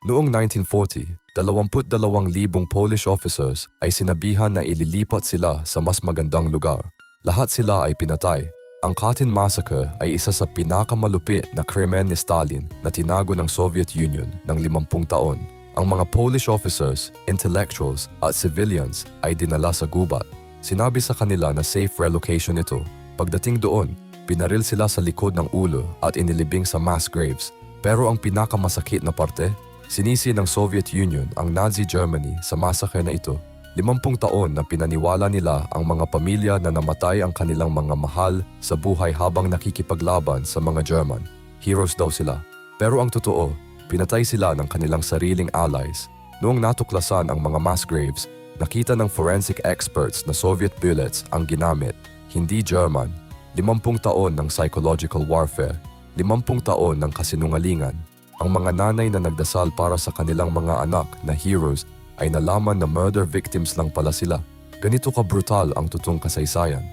Noong 1940, 22,000 Polish officers ay sinabihan na ililipat sila sa mas magandang lugar. Lahat sila ay pinatay. Ang Katyn Massacre ay isa sa pinakamalupit na krimen ni Stalin na tinago ng Soviet Union ng 50 taon. Ang mga Polish officers, intellectuals at civilians ay dinala sa gubat. Sinabi sa kanila na safe relocation ito. Pagdating doon, pinaril sila sa likod ng ulo at inilibing sa mass graves. Pero ang pinakamasakit na parte, sinisi ng Soviet Union ang Nazi Germany sa massacre na ito. 50 taon na pinaniwala nila ang mga pamilya na namatay ang kanilang mga mahal sa buhay habang nakikipaglaban sa mga German. Heroes daw sila. Pero ang totoo, pinatay sila ng kanilang sariling allies. Noong natuklasan ang mga mass graves, nakita ng forensic experts na Soviet bullets ang ginamit, hindi German. 50 taon ng psychological warfare, 50 taon ng kasinungalingan. Ang mga nanay na nagdasal para sa kanilang mga anak na heroes ay nalaman na murder victims lang pala sila. Ganito ka brutal ang totoong kasaysayan.